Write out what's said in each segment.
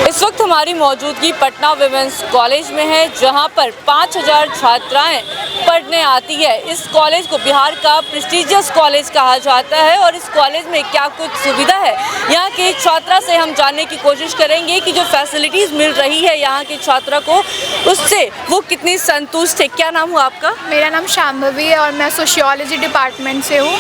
इस वक्त हमारी मौजूदगी पटना विमेंस कॉलेज में है, जहां पर 5000 छात्राएं पढ़ने आती है। इस कॉलेज को बिहार का प्रेस्टिजियस कॉलेज कहा जाता है और इस कॉलेज में क्या कुछ सुविधा है, यहाँ के छात्रा से हम जानने की कोशिश करेंगे कि जो फैसिलिटीज़ मिल रही है यहाँ के छात्रा को, उससे वो कितनी संतुष्ट है। क्या नाम हुआ आपका? मेरा नाम शांभवी है और मैं सोशियोलॉजी डिपार्टमेंट से हूँ।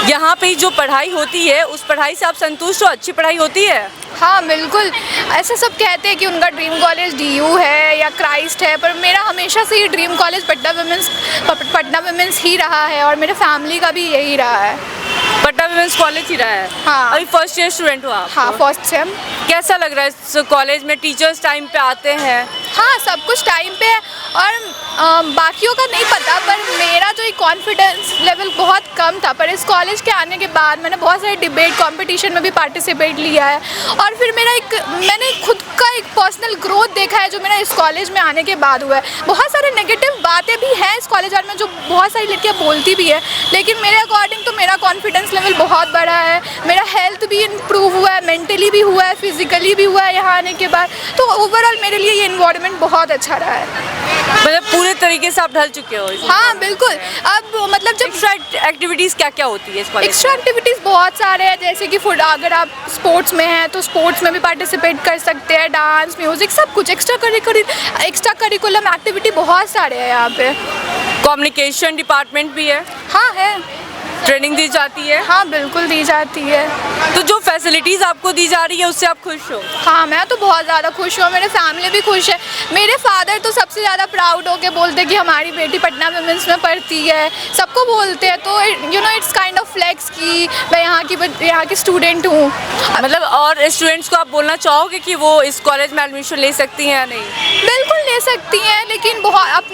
यहाँ पे जो पढ़ाई होती है उस पढ़ाई से आप संतुष्ट हो? अच्छी पढ़ाई होती है? हाँ बिल्कुल, ऐसे सब कहते हैं कि उनका ड्रीम कॉलेज डीयू है या क्राइस्ट है, पर मेरा हमेशा से ही ड्रीम कॉलेज पटना विमेंस ही रहा है और मेरे फैमिली का भी यही रहा है। पटना विमेंस कॉलेज ही रहा है? हाँ। अभी फर्स्ट ईयर स्टूडेंट हो आप? हाँ, फर्स्ट सेम। कैसा लग रहा है इस कॉलेज में? टीचर्स टाइम पे आते हैं? हाँ, सब कुछ टाइम पे है और बाकियों का नहीं पता, पर मेरा जो कॉन्फिडेंस लेवल बहुत कम था, पर इस कॉलेज के आने के बाद मैंने बहुत सारे डिबेट कंपटीशन में भी पार्टिसिपेट लिया है और फिर मैंने खुद का एक पर्सनल ग्रोथ देखा है जो मेरा इस कॉलेज में आने के बाद हुआ है। बहुत सारे नेगेटिव बातें भी हैं इस कॉलेज में जो बहुत सारी लड़कियाँ बोलती भी है, लेकिन मेरे अकॉर्डिंग तो मेरा कॉन्फिडेंस लेवल बहुत बड़ा है। मेरा हेल्थ भी इम्प्रूव हुआ है, मेंटली भी हुआ है, फिजिकली भी हुआ है यहाँ आने के बाद। तो ओवरऑल मेरे लिए ये इन्वायरमेंट बहुत अच्छा रहा है। मतलब पूरे तरीके से आप ढल चुके हो? हाँ बिल्कुल। अब मतलब जब एक्स्ट्रा एक्टिविटीज़ क्या क्या होती है इस कॉलेज? एक्स्ट्रा एक्टिविटीज़ बहुत सारे हैं, जैसे कि अगर आप स्पोर्ट्स में हैं तो स्पोर्ट्स में भी पार्टिसिपेट कर सकते हैं, डांस, म्यूज़िक, सब कुछ। एक्स्ट्रा करिकुलम एक्टिविटी बहुत सारे हैं यहाँ पे। कम्युनिकेशन डिपार्टमेंट भी है? हाँ है। ट्रेनिंग दी जाती है? हाँ बिल्कुल दी जाती है। तो जो फैसिलिटीज़ आपको दी जा रही है उससे आप खुश हो? हाँ, मैं तो बहुत ज़्यादा खुश हूँ, मेरे फैमिली भी खुश है। मेरे फादर तो सबसे ज़्यादा प्राउड होके बोलते हैं कि हमारी बेटी पटना विमेंस में पढ़ती है, सबको बोलते हैं। तो इट्स काइंड ऑफ फ्लेक्स कि मैं यहाँ की स्टूडेंट हूँ। मतलब और स्टूडेंट्स को आप बोलना चाहोगे कि वो इस कॉलेज में एडमिशन ले सकती हैं या नहीं? बिल्कुल ले सकती हैं, लेकिन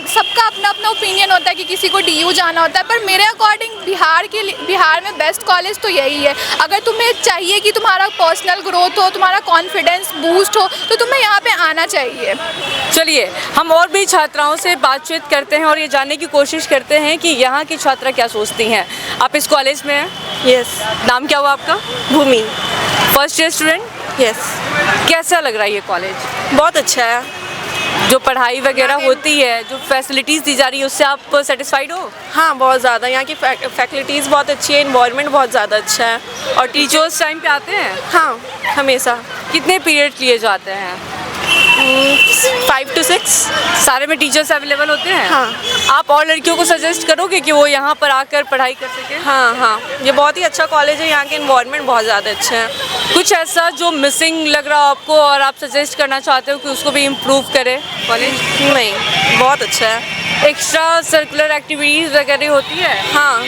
सबका अपना अपना ओपिनियन होता है कि किसी को डीयू जाना होता है, पर मेरे अकॉर्डिंग बिहार में बेस्ट कॉलेज तो यही है। अगर तुम्हें चाहिए कि तुम्हारा पर्सनल ग्रोथ हो, तुम्हारा कॉन्फिडेंस बूस्ट हो, तो तुम्हें यहाँ पे आना चाहिए। चलिए हम और भी छात्राओं से बातचीत करते हैं और ये जानने की कोशिश करते हैं कि यहाँ की छात्रा क्या सोचती हैं। आप इस कॉलेज में हैं? यस। नाम क्या हुआ आपका? Bhumi. First year student? Yes. कैसा लग रहा है ये कॉलेज? बहुत अच्छा है। जो पढ़ाई वगैरह होती है, जो फैसिलिटीज़ दी जा रही है, उससे आप सेटिस्फाइड हो? हाँ बहुत ज़्यादा, यहाँ की फैकल्टीज़ बहुत अच्छी है, इन्वायरमेंट बहुत ज़्यादा अच्छा है। और टीचर्स टाइम पे आते हैं? हाँ हमेशा। कितने पीरियड लिए जाते हैं? 5 to 6। सारे में टीचर्स अवेलेबल होते हैं? हाँ। आप और लड़कियों को सजेस्ट करोगे कि वो यहाँ पर आकर पढ़ाई कर सकें? हाँ, ये बहुत ही अच्छा कॉलेज है, यहाँ के इन्वायरमेंट बहुत ज़्यादा अच्छे हैं। कुछ ऐसा जो मिसिंग लग रहा हो आपको और आप सजेस्ट करना चाहते हो कि उसको भी इम्प्रूव करे कॉलेज? नहीं, बहुत अच्छा है। एक्स्ट्रा सर्कुलर एक्टिविटीज़ वगैरह होती है? हाँ,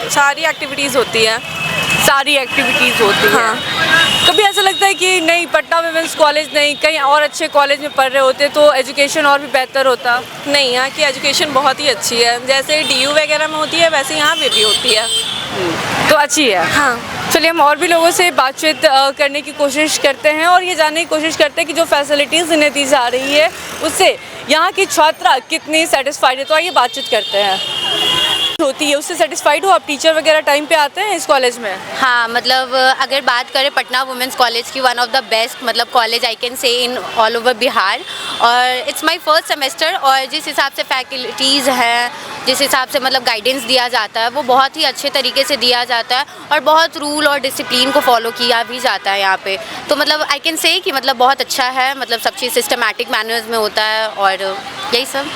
सारी एक्टिविटीज़ होती है। सारी एक्टिविटीज़ होती है। कभी ऐसा लगता है कि नहीं, पटना विमेंस कॉलेज नहीं, कहीं और अच्छे कॉलेज में पढ़ रहे होते तो एजुकेशन और भी बेहतर होता? नहीं, यहाँ की एजुकेशन बहुत ही अच्छी है, जैसे डीयू वगैरह में होती है वैसे यहाँ पे भी होती है। तो अच्छी है। हाँ। चलिए हम और भी लोगों से बातचीत करने की कोशिश करते हैं और ये जानने की कोशिश करते हैं कि जो फैसिलिटीज़ इन्हें दी जा रही है उससे यहाँ की छात्रा कितनी सेटिस्फाइड है। तो आइए बातचीत करते हैं। होती है उससे सेटिस्फाइड हो आप? टीचर वगैरह टाइम पे आते हैं इस कॉलेज में? हाँ, मतलब अगर बात करें पटना वुमेंस कॉलेज की, वन ऑफ द बेस्ट मतलब college I can say in all over Bihar. और इट्स माय फर्स्ट सेमेस्टर और जिस हिसाब से फैकल्टीज़ हैं, जिस हिसाब से मतलब गाइडेंस दिया जाता है वो बहुत ही अच्छे तरीके से दिया जाता है और बहुत रूल और डिसिप्लिन को फॉलो किया भी जाता है यहाँ पे। तो मतलब आई कैन से कि मतलब बहुत अच्छा है, मतलब सब चीज़ सिस्टमैटिक मैनर्स में होता है और यही सब।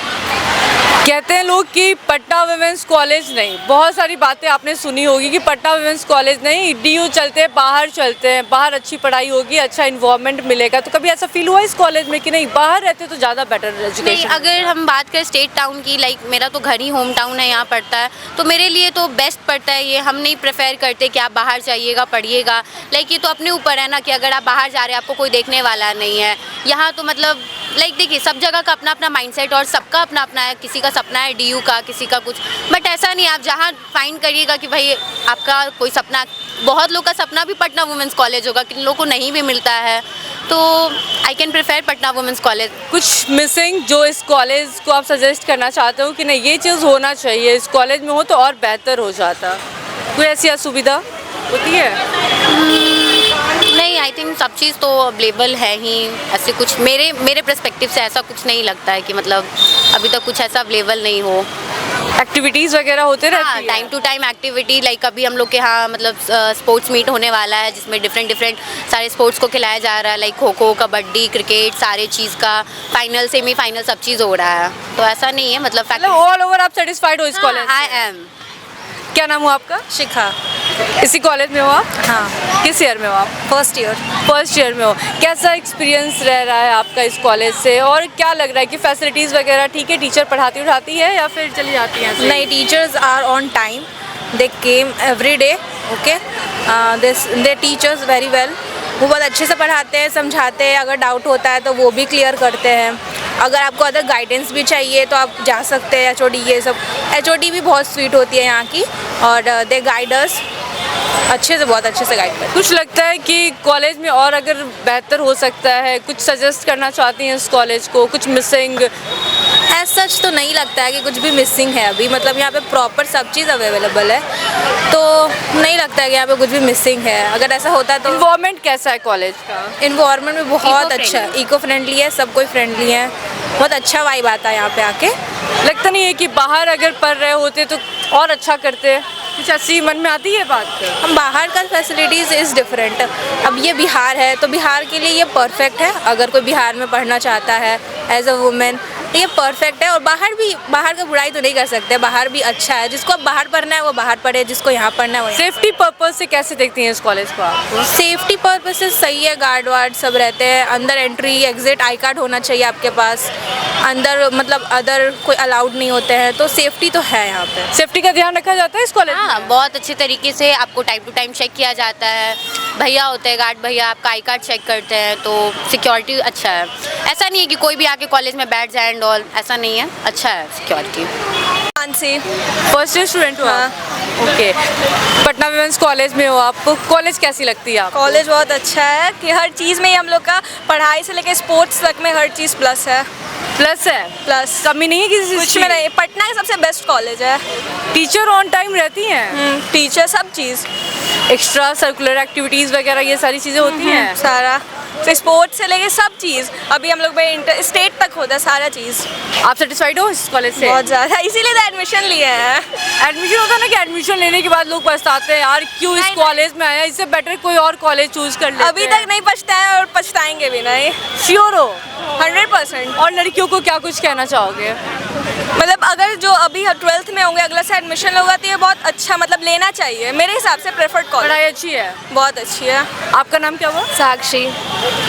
कहते हैं लोग कि पटना विमेंस कॉलेज नहीं, बहुत सारी बातें आपने सुनी होगी कि पटना विमेंस कॉलेज नहीं, डीयू चलते हैं, बाहर चलते हैं, बाहर अच्छी पढ़ाई होगी, अच्छा इन्वायरमेंट मिलेगा। तो कभी ऐसा फील हुआ इस कॉलेज में कि नहीं बाहर रहते तो ज़्यादा बेटर एजुकेशन? नहीं, अगर हम बात करें स्टेट टाउन की, लाइक मेरा तो घर ही होम टाउन है, यहाँ पड़ता है, तो मेरे लिए तो बेस्ट पड़ता है ये। हम नहीं प्रेफर करते कि आप बाहर जाइएगा पढ़िएगा, लाइक ये तो अपने ऊपर है ना कि अगर आप बाहर जा रहे हैं आपको कोई देखने वाला नहीं है। यहाँ तो मतलब लाइक देखिए सब जगह का अपना अपना माइंडसेट और सबका अपना अपना है, किसी का सपना है डीयू का, किसी का कुछ, बट ऐसा नहीं। आप जहाँ फाइंड करिएगा कि भाई आपका कोई सपना, बहुत लोग का सपना भी पटना वुमेंस कॉलेज होगा, किन लोगों को नहीं भी मिलता है, तो I can prefer Patna women's college. कुछ मिसिंग जो इस कॉलेज को आप सजेस्ट करना चाहते हो कि नहीं ये चीज़ होना चाहिए, इस कॉलेज में हो तो और बेहतर हो जाता, कोई ऐसी असुविधा होती है? नहीं, आई थिंक सब चीज़ तो अवेलेबल है ही, ऐसे कुछ मेरे पर्सपेक्टिव से ऐसा कुछ नहीं लगता है कि मतलब अभी तक कुछ ऐसा अवेलेबल नहीं हो। एक्टिविटीज़ वगैरह होते रहती हाँ, है? Time to time activity, like अभी हम लोग के यहाँ मतलब स्पोर्ट्स मीट होने वाला है जिसमें डिफरेंट सारे स्पोर्ट्स को खिलाया जा रहा है, लाइक खो खो, कबड्डी, क्रिकेट, सारे चीज़ का फाइनल सेमीफाइनल सब चीज़ हो रहा है। तो ऐसा नहीं है मतलब ऑल ओवर आप सेटिस्फाइड हो इस कॉलेज? I am. क्या नाम हुआ आपका? शिखा। इसी कॉलेज में हो आप? हाँ, किस ईयर में हो आप? First year. फर्स्ट ईयर में हो। कैसा एक्सपीरियंस रह रहा है आपका इस कॉलेज से, और क्या लग रहा है कि फैसिलिटीज़ वगैरह ठीक है, टीचर पढ़ाती उठाती है या फिर चली जाती हैं? नहीं, teachers are on time, they came every day, okay, they teachers very well, वो बहुत अच्छे से पढ़ाते हैं, समझाते हैं, अगर डाउट होता है तो वो भी क्लियर करते हैं। अगर आपको अदर गाइडेंस भी चाहिए तो आप जा सकते हैं, एचओडी ये सब, एचओडी भी बहुत स्वीट होती है यहाँ की, और दे गाइडर्स अच्छे से, बहुत अच्छे से गाइड करते हैं। कुछ लगता है कि कॉलेज में और अगर बेहतर हो सकता है, कुछ सजेस्ट करना चाहती हैं इस कॉलेज को, कुछ मिसिंग? एज सच तो नहीं लगता है कि कुछ भी मिसिंग है अभी, मतलब यहाँ पे प्रॉपर सब चीज़ अवेलेबल है, तो नहीं लगता है कि यहाँ पे कुछ भी मिसिंग है। अगर ऐसा होता तो इन्वायरमेंट कैसा है कॉलेज का? इन्वायरमेंट भी बहुत Eco-friendly। अच्छा है, इको फ्रेंडली है, सब कोई फ्रेंडली है, बहुत अच्छा वाइब आता है यहाँ पे आके। लगता नहीं है कि बाहर अगर पढ़ रहे होते तो और अच्छा करते? कुछ ऐसी मन में आती है बात? हम बाहर का फैसिलिटीज़ इज़ डिफरेंट। अब ये बिहार है तो बिहार के लिए ये परफेक्ट है, अगर कोई बिहार में पढ़ना चाहता है एज अ वुमेन तो ये परफेक्ट है। और बाहर का बुराई तो नहीं कर सकते, बाहर भी अच्छा है, जिसको अब बाहर पढ़ना है वो बाहर पढ़े, जिसको यहाँ पढ़ना है वो सेफ्टी पर्पज से कैसे देखती हैं इस कॉलेज को आप? सेफ्टी पर्पज से सही है, गार्ड वार्ड सब रहते हैं, अंदर एंट्री एग्जिट आई कार्ड होना चाहिए आपके पास, अंदर मतलब अदर कोई अलाउड नहीं होते हैं, तो सेफ्टी तो है यहाँ पे। सेफ्टी का ध्यान रखा जाता है इस कॉलेज में? हाँ, बहुत अच्छे तरीके से आपको टाइम टू टाइम चेक किया जाता है, भैया होते हैं गार्ड भैया, आपका आई कार्ड चेक करते हैं, तो सिक्योरिटी अच्छा है। ऐसा नहीं है कि कोई भी आके कॉलेज में बैठ जाए एंड ऑल, ऐसा नहीं है, अच्छा है सिक्योरिटी। फर्स्ट ईयर स्टूडेंट हो आप? ओके, पटना विमेंस कॉलेज में हो आप, कॉलेज कैसी लगती है आप? कॉलेज बहुत अच्छा है कि हर चीज़ में ही हम लोग का पढ़ाई से लेकर स्पोर्ट्स तक में हर चीज़ प्लस है। प्लस है? प्लस कमी नहीं है किसी कुछ चीज़ में की? नहीं, पटना का सबसे बेस्ट कॉलेज है। टीचर ऑन टाइम रहती हैं? टीचर सब चीज़ एक्स्ट्रा सर्कुलर एक्टिविटीज़ वगैरह ये सारी चीज़ें होती हैं? सारा, तो स्पोर्ट्स से लेके सब चीज़, अभी हम लोग में इंटर स्टेट तक होता है सारा चीज़। आप सेटिस्फाइड हो इस कॉलेज से? बहुत ज़्यादा, इसीलिए तो एडमिशन लिए हैं। एडमिशन होता है ना कि एडमिशन लेने के बाद लोग पछताते हैं, यार क्यों इस नहीं, कॉलेज में आया, इससे बेटर कोई और कॉलेज चूज कर लेते अभी तक नहीं पछताए और पछताएंगे भी नहीं, श्योर हो? 100%। और लड़कियों को क्या कुछ कहना चाहोगे? मतलब अगर जो अभी 12th में होंगे, अगला से एडमिशन होगा तो ये बहुत अच्छा, मतलब लेना चाहिए मेरे हिसाब से, प्रेफर्ड कॉलेज पढ़ाई अच्छी है? बहुत अच्छी है। आपका नाम क्या हुआ? साक्षी।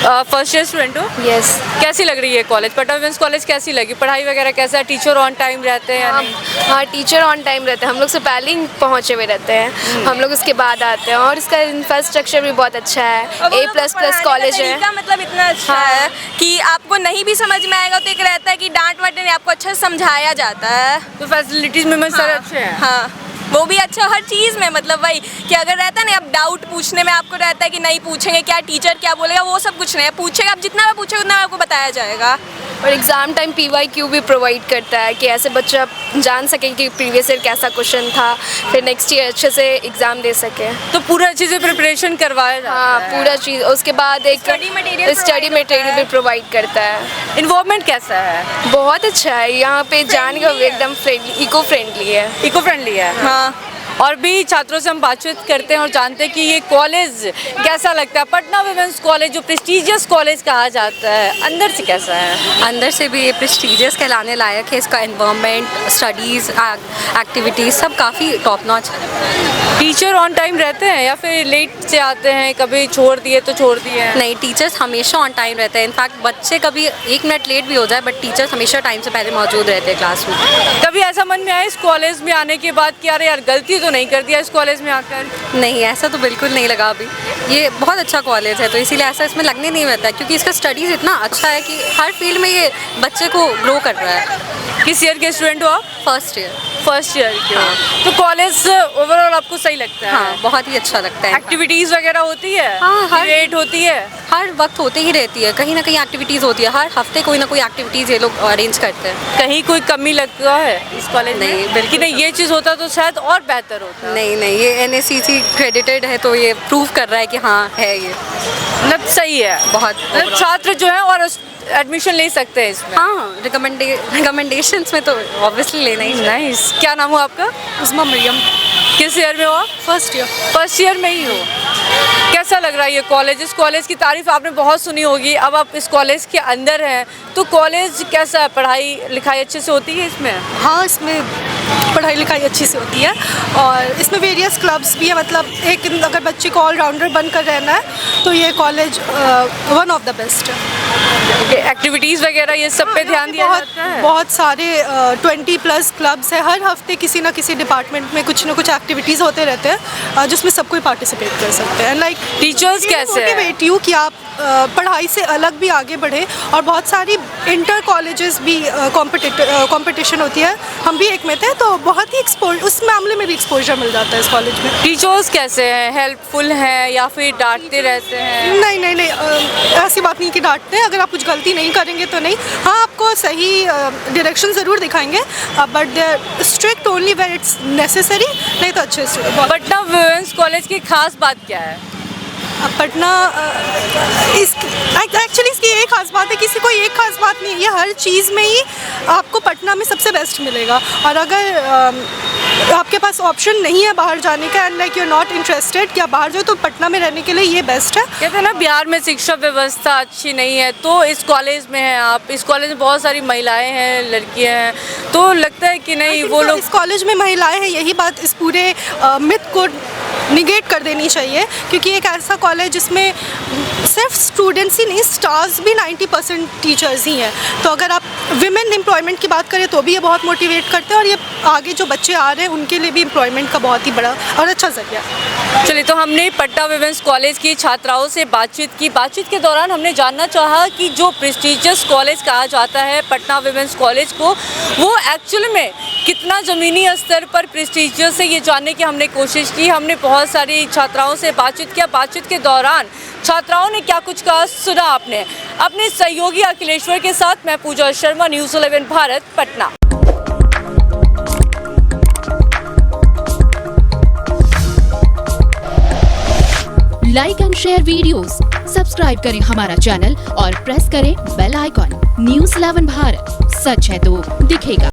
फर्स्ट ईयर स्टूडेंट हो? यस। कैसी लग रही है कॉलेज? पटना विमेंस कॉलेज कैसी लगी? पढ़ाई वगैरह कैसा है? टीचर ऑन टाइम रहते हैं या नहीं? हाँ, टीचर ऑन टाइम रहते हैं, हम लोग से पहले ही पहुँचे हुए रहते हैं, हम लोग उसके बाद आते हैं, और इसका इंफ्रास्ट्रक्चर भी बहुत अच्छा है, और वो लोग को A++ पढ़ाने का कॉलेज है। तरीका मतलब इतना अच्छा है कि आपको नहीं भी समझ में आएगा तो एक रहता है कि डांट वाट नहीं, आपको अच्छा से समझाया जाता है। तो फैसिलिटीज में सारे अच्छे हैं? हाँ, वो भी अच्छा हर चीज़ में, मतलब वही कि अगर रहता है ना, आप डाउट पूछने में आपको रहता है कि नहीं पूछेंगे क्या, टीचर क्या बोलेगा, वो सब कुछ नहीं है, पूछेगा आप, जितना भी पूछेगा उतना आपको बताया जाएगा। और एग्ज़ाम टाइम PYQ भी प्रोवाइड करता है कि ऐसे बच्चा जान सके कि प्रीवियस ईयर कैसा क्वेश्चन था, फिर नेक्स्ट ईयर अच्छे से एग्ज़ाम दे सके। तो पूरा अच्छे से प्रिपरेशन करवाया जाता हाँ, है? पूरा चीज़, उसके बाद एक Study material study provide material होता भी है। प्रोवाइड करता है। इन्वायरमेंट कैसा है? बहुत अच्छा है यहाँ पे, जाने का Friendly है। एकदम फ्रेंडली, इको फ्रेंडली है। इको फ्रेंडली है? हाँ, और भी छात्रों से हम बातचीत करते हैं और जानते हैं कि ये कॉलेज कैसा लगता है। पटना विमेंस कॉलेज जो प्रेस्टीजियस कॉलेज कहा जाता है, अंदर से कैसा है? अंदर से भी ये प्रेस्टीजियस कहलाने लायक है, इसका एनवायरनमेंट, स्टडीज़, एक्टिविटीज़ सब काफ़ी टॉप नॉच है। टीचर ऑन टाइम रहते हैं या फिर लेट से आते हैं, कभी छोड़ दिए तो छोड़ दिए हैं? नहीं, टीचर्स हमेशा ऑन टाइम रहते हैं, इनफैक्ट बच्चे कभी 1 मिनट लेट भी हो जाए बट टीचर्स हमेशा टाइम से पहले मौजूद रहते हैं क्लास में। कभी ऐसा मन में आया इस कॉलेज में आने के बाद कि अरे यार गलती तो नहीं कर दिया इस कॉलेज में आकर? नहीं, ऐसा तो बिल्कुल नहीं लगा अभी, ये बहुत अच्छा कॉलेज है तो इसीलिए ऐसा इसमें लगने नहीं रहता है, क्योंकि इसका स्टडीज़ इतना अच्छा है कि हर फील्ड में ये बच्चे को ग्रो कर रहा है। किस ईयर के स्टूडेंट हो आप? First year. फर्स्ट ईयर के हो, तो कॉलेज ओवरऑल आपको सही लगता है? हाँ, बहुत ही अच्छा लगता है। एक्टिविटीज वगैरह होती है? हाँ, हर- डिबेट होती है? हर वक्त होते ही रहती है, कहीं ना कहीं एक्टिविटीज़ होती है, हर हफ्ते कोई ना कोई एक्टिविटीज़ ये लोग अरेंज करते हैं। कहीं कोई कमी लगता है इस कॉलेज में? नहीं, बिल्कुल कि नहीं ये चीज़ होता तो शायद और बेहतर होता। नहीं नहीं, ये NACC क्रेडिटेड है तो ये प्रूव कर रहा है कि हाँ है ये मतलब सही है, बहुत मतलब छात्र जो है और एडमिशन ले सकते हैं इसमें। हाँ, रिकमेंडेशंस में तो ऑब्वियसली लेना ही। नाइस। क्या नाम हो आपका? उस्मा मरियम। किस ईयर में हो आप? First year. फर्स्ट ईयर में ही हो। कैसा लग रहा है ये कॉलेज? इस कॉलेज की तारीफ आपने बहुत सुनी होगी, अब आप इस कॉलेज के अंदर हैं तो कॉलेज कैसा है? पढ़ाई लिखाई अच्छे से होती है इसमें? हाँ, इसमें पढ़ाई लिखाई अच्छी से होती है और इसमें वेरियस क्लब्स भी है। मतलब एक अगर बच्चे को ऑलराउंडर बनकर रहना है तो ये college one of the best है। एक्टिविटीज़ वगैरह ये सब पे ध्यान दिया जाता है? बहुत सारे 20+ क्लब्स है। हर हफ्ते किसी ना किसी डिपार्टमेंट में कुछ ना कुछ एक्टिविटीज़ होते रहते हैं जिसमें सब कोई पार्टिसिपेट कर सकते हैं। लाइक टीचर्स कैसे हैं? मोटिवेट यू कि आप पढ़ाई से अलग भी आगे बढ़े और बहुत सारी इंटर कॉलेजेस भी कंपटीशन होती है, हम भी एक में थे तो बहुत ही उस मामले में भी एक्सपोजर मिल जाता है इस कॉलेज में। टीचर्स कैसे हैं? हेल्पफुल हैं या फिर डांटते रहते हैं? नहीं नहीं नहीं, ऐसी बात नहीं कि डांटते हैं। अगर आप कुछ गलती नहीं करेंगे तो नहीं, हाँ आपको सही डायरेक्शन ज़रूर दिखाएंगे, but they are strict only where it's necessary, नहीं तो अच्छे से। पटना वुमेन्स कॉलेज की खास बात क्या है? पटना एक्चुअली इसकी एक खास बात है, किसी कोई एक खास बात नहीं है, ये हर चीज़ में ही आपको पटना में सबसे बेस्ट मिलेगा। और अगर आपके पास ऑप्शन नहीं है बाहर जाने का and like you are not interested कि आप बाहर जाओ, तो पटना में रहने के लिए ये बेस्ट है। कहते हैं ना बिहार में शिक्षा व्यवस्था अच्छी नहीं है, तो इस कॉलेज में हैं आप, इस कॉलेज में बहुत सारी महिलाएं हैं, लड़कियां हैं, तो लगता है कि नहीं वो लोग इस कॉलेज में महिलाएं हैं, यही बात इस पूरे मिथ को निगेट कर देनी चाहिए, क्योंकि एक ऐसा कॉलेज जिसमें सिर्फ स्टूडेंट्स ही नहीं, स्टार्स भी 90% टीचर्स ही हैं। तो अगर आप विमेन एम्प्लॉयमेंट की बात करें तो भी ये बहुत मोटिवेट करते हैं और ये आगे जो बच्चे आ रहे हैं उनके लिए भी एम्प्लॉयमेंट का बहुत ही बड़ा और अच्छा जरिया है। चलिए, तो हमने पटना वुमेन्स कॉलेज की छात्राओं से बातचीत की। बातचीत के दौरान हमने जानना चाहा कि जो प्रेस्टीजियस कॉलेज कहा जाता है पटना वुमेन्स कॉलेज को, वो एक्चुअल में कितना ज़मीनी स्तर पर प्रेस्टीजियस है, ये जानने की हमने कोशिश की। हमने बहुत सारी छात्राओं से बातचीत किया। बातचीत के दौरान छात्राओं ने क्या कुछ कहा सुना आपने। अपने सहयोगी अखिलेश्वर के साथ मैं Pooja Sharma, news 11 Bharat, Patna. Like and share videos, subscribe करें हमारा चैनल और प्रेस करें बेल आइकॉन। न्यूज़ 11 भारत, सच है तो दिखेगा।